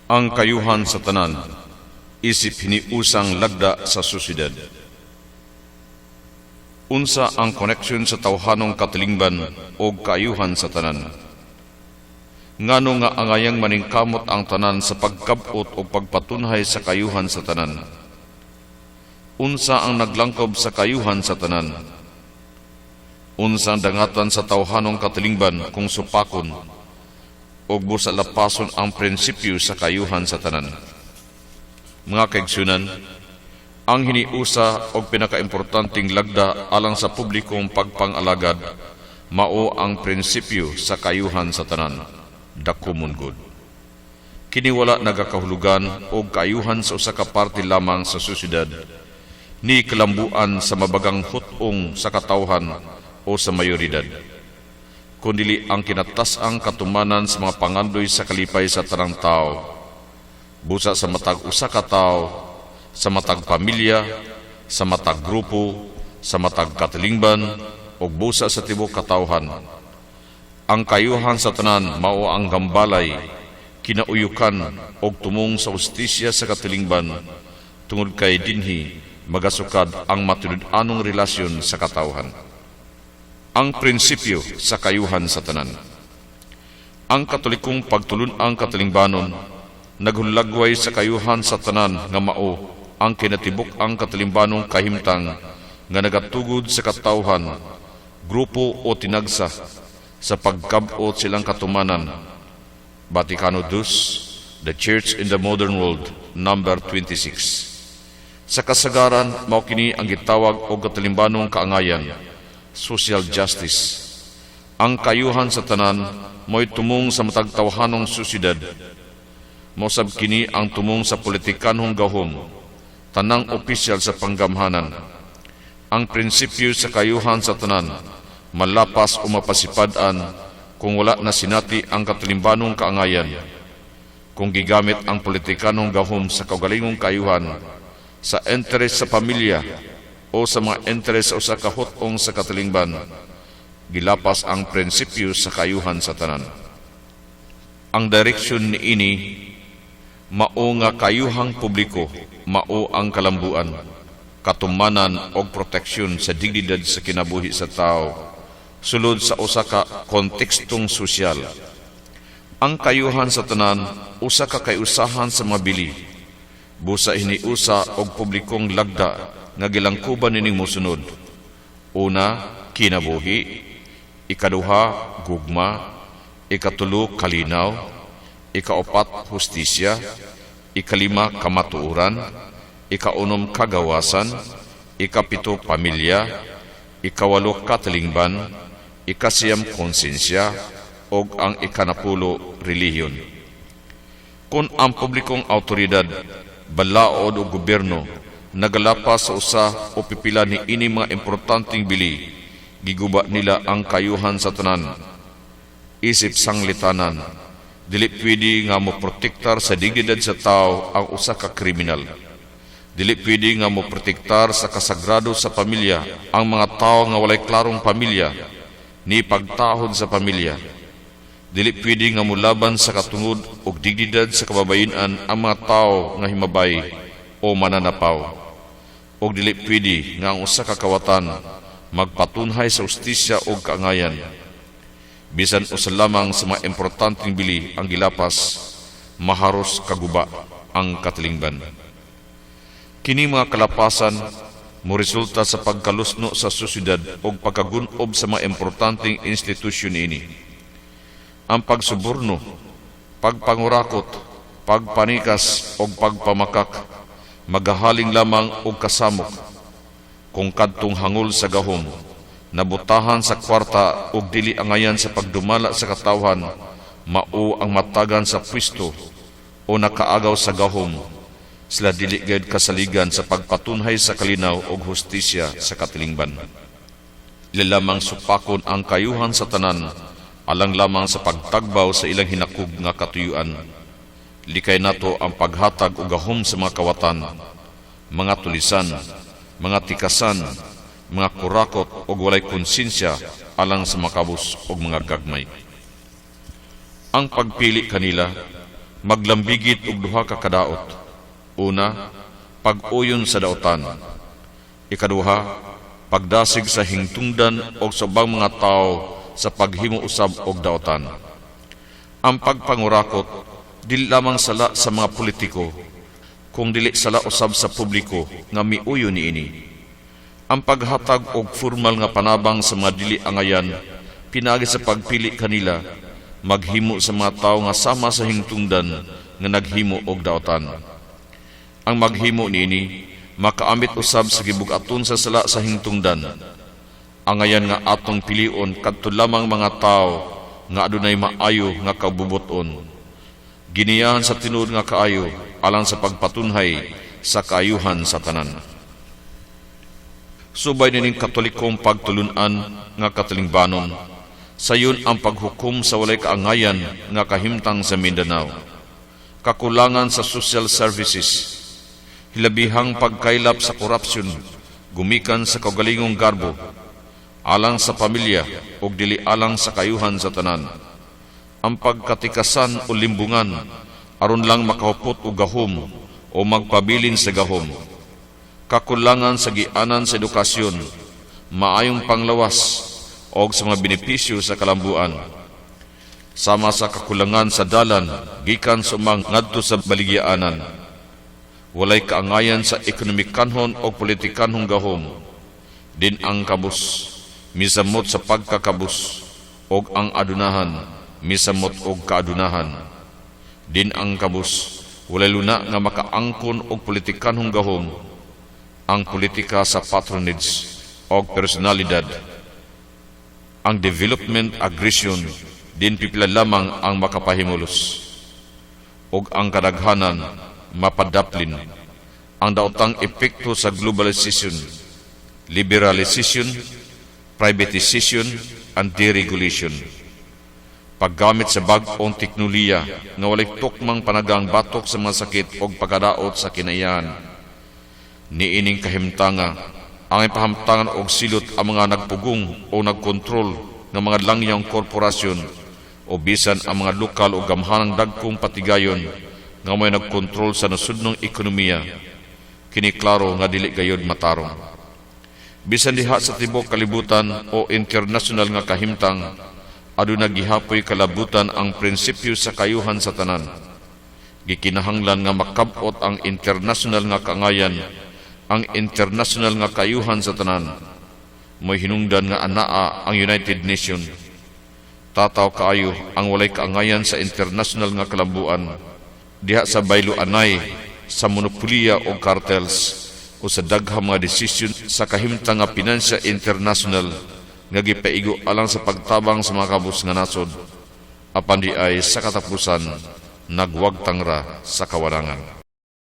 Ang kayuhan sa tanan, isip hiniusang lagda sa susidad. Unsa ang koneksyon sa tawhanong katilingban o kayuhan sa tanan? Ngano nga angayang maningkamot ang tanan sa pagkabot o pagpatunhay sa kayuhan sa tanan? Unsa ang naglangkob sa kayuhan sa tanan? Unsa ang dangatan sa tawhanong katilingban kung supakon o busa lapason ang prinsipyo sa kayuhan sa tanan? Mga kaigsunan, ang hiniusa o pinakaimportanting lagda alang sa publikong pagpangalagad mao ang prinsipyo sa kayuhan sa tanan, the common good. Kini wala nagakahulugan o kayuhan sa usa ka parte lamang sa sosyedad, ni kalambuan sa mabagang hutong sa katawhan o sa mayoridad, kundili ang kinatas-ang katumanan sa mga pangandoy sa kalipay sa tanang tao, busa sa matag usa ka tao, sa matag pamilya, sa matag grupo, sa matag katilingban, o busa sa tibok katawhan. Ang kayuhan sa tanan mao ang gambalay, kinauyukan, o tumong sa ustisya sa katilingban, tungod kay dinhi magasukad ang matulid-anong relasyon sa katawhan. Ang prinsipyo sa kayuhan sa tanan. Ang katolikong pagtulun ang katilingbanon, naghulagway sa kayuhan sa tanan nga mao ang kinatibok ang katilingbanong kahimtang nga nagatugod sa katawhan, grupo o tinagsa sa pagkabot silang katumanan. Vaticano II, The Church in the Modern World, number 26. Sa kasagaran, mao kini ang gitawag og katilingbanong kaangayan, social justice. Ang kayuhan sa tanan mo'y tumong sa matag tawhanong sosyedad. Mosab kini ang tumong sa politikanhong gahom, tanang opisyal sa panggamhanan. Ang prinsipyo sa kayuhan sa tanan malapas o mapasipadan kung wala na sinati ang katilimbanong kaangayan. Kung gigamit ang politikanhong gahom sa kaugalingong kayuhan sa interes sa pamilya o sa mga interes sa usa ka hutong sa katilingban, gilapas ang prinsipyo sa kayuhan sa tanan. Ang direksyon ni ini mao nga kayuhang publiko, mao ang kalambuan, katumanan o proteksyon sa dignidad sa kinabuhi sa tao, sulod sa usa ka kontekstong sosyal. Ang kayuhan sa tanan, usa ka kayusahan sa mabili, busa hiniusa og publikong lagda nga gilangkuban nining mosunod. Una, kinabuhi; ikaduha, gugma; ikatulo, kalinaw; ikaapat, hustisya; ikalima, kamatuoran; ikaunom, kagawasan; ikapito, pamilya; ikawalo, katilingban; ikasiyam, konsensya; og ang ikanapulo, relihiyon. Kung ang publikong autoridad, balaod o gobyerno nagalapas sa usa o pipila ni ini mga importanteng bili, giguba nila ang kayuhan sa tanan. Isip sanglitanan, dili pwede nga mo protektar sa dignidad sa tao ang usa ka kriminal. Dili pwede nga mo protektar sa kasagrado sa pamilya ang mga tao nga walay klarong pamilya, ni pagtahod sa pamilya. Dili pwede nga mulaban sa katungod o dignidad sa kababayenan ang mga tao nga himabay o mananapaw. O dili pwede nga ang usa ka kawatan magpatunhay sa ustisya o kaangayan. Bisan usa lamang sa mga importanteng bili ang gilapas, maharos kaguba ang katilingban. Kini mga kalapasan mo resulta sa pagkalusno sa sosyedad o pagkagunob sa mga importanteng institusyon ini. Ang pagsuborno, pagpangurakot, pagpanikas o pagpamakak magahaling lamang og kasamok kung kadtong hangol sa gahom, nabutahan sa kwarta o dili angayan sa pagdumala sa katawhan, mao ang matagan sa pwisto o nakaagaw sa gahom, sila dili gayud kasaligan sa pagpatunhay sa kalinaw o hustisya sa katilingban. Ilalamang supakon ang kayuhan sa tanan, alang lamang sa pagtagbaw sa ilang hinakog nga katuyuan. Likay nato ang paghatag o gahom sa mga kawatan, mga tulisan, mga tikasan, mga kurakot o walay konsensya alang sa makabus o mga gagmay. Ang pagpili kanila maglambigit og duha ka kadaot. Una, pag-uyon sa daotan. Ikaduha, pagdasig sa hingtungdan og sa ubang mga tao sa paghimo usab og daotan. Ang pagpangurakot dili lamang sala sa mga politiko, kung dili sala usab sa publiko nga miuyo niini. Ang paghatag og formal nga panabang sa mga dili angayan pinaagi sa pagpili kanila maghimo sa mga tao nga sama sa hingtungdan nga naghimo og daotan. Ang maghimo niini makaamit usab sa gibug-aton sa sala sa hingtungdan. Angayan nga atong pilion kadto lamang mga tao nga adunay maayo nga kabubuton. Giniyahan sa tinuod nga kaayo alang sa pagpatunhay sa kaayuhan sa tanan. Subay nining katolikong pagtulunan nga katalingbanon, sayon ang paghukom sa walay kaangayan nga kahimtang sa Mindanao. Kakulangan sa social services, hilabihang pagkailap sa korupsyon, gumikan sa kaugalingong garbo, alang sa pamilya o dili alang sa kayuhan sa tanan. Ang pagkatikasan o limbungan, aron lang makahupot o gahom o magpabilin sa gahom. Kakulangan sa gianan sa edukasyon, maayong panglawas o sa mga benepisyo sa kalambuan. Sama sa kakulangan sa dalan, gikan sumang ngadto sa baligyaanan. Walay kaangayan sa ekonomikanhon o politikanhong gahom. Din ang kabus, misamot sa pagkakabus, og ang adunahan, misamot og kaadunahan. Din ang kabus, walay luna nga makaangkon og politikanhong gahom, ang politika sa patronage o personalidad. Ang development aggression din pipila lamang ang makapahimulos. Og ang kadaghanan mapadaplin ang daotang epekto sa globalization, liberalization, privatization, and deregulation. Paggamit sa bag-ong teknolohiya nga walay tukmang panagang batok sa mga sakit o pagkadaot sa kinayahan. Niining kahimtanga, ang ipahamtangan og silot ang mga nagpugong o nagkontrol ng mga langyang korporasyon o bisan ang mga lokal o gamhanang dagkong patigayon nga may nagkontrol sa nasudnong ekonomiya, kiniklaro nga dili gayod matarong. Bisan diha sa tibok kalibutan o internasyonal nga kahimtang, aduna gihapoy kalabutan ang prinsipyo sa kayuhan sa tanan. Gikinahanglan nga makabot ang internasyonal nga kangayan, ang internasyonal nga kayuhan sa tanan. Mo'y hinungdan nga anaa ang United Nations. Tataw kaayo ang walay kaangayan sa internasyonal nga kalambuan, diha sa baylo anay sa monopoliya o cartels o sa daghang mga desisyon sa kahimtang nga pinansya internasyonal nga gipaigo alang sa pagtabang sa mga kabus nga nasod, apan di ay sa katapusan nagwagtang ra sa kawalangan.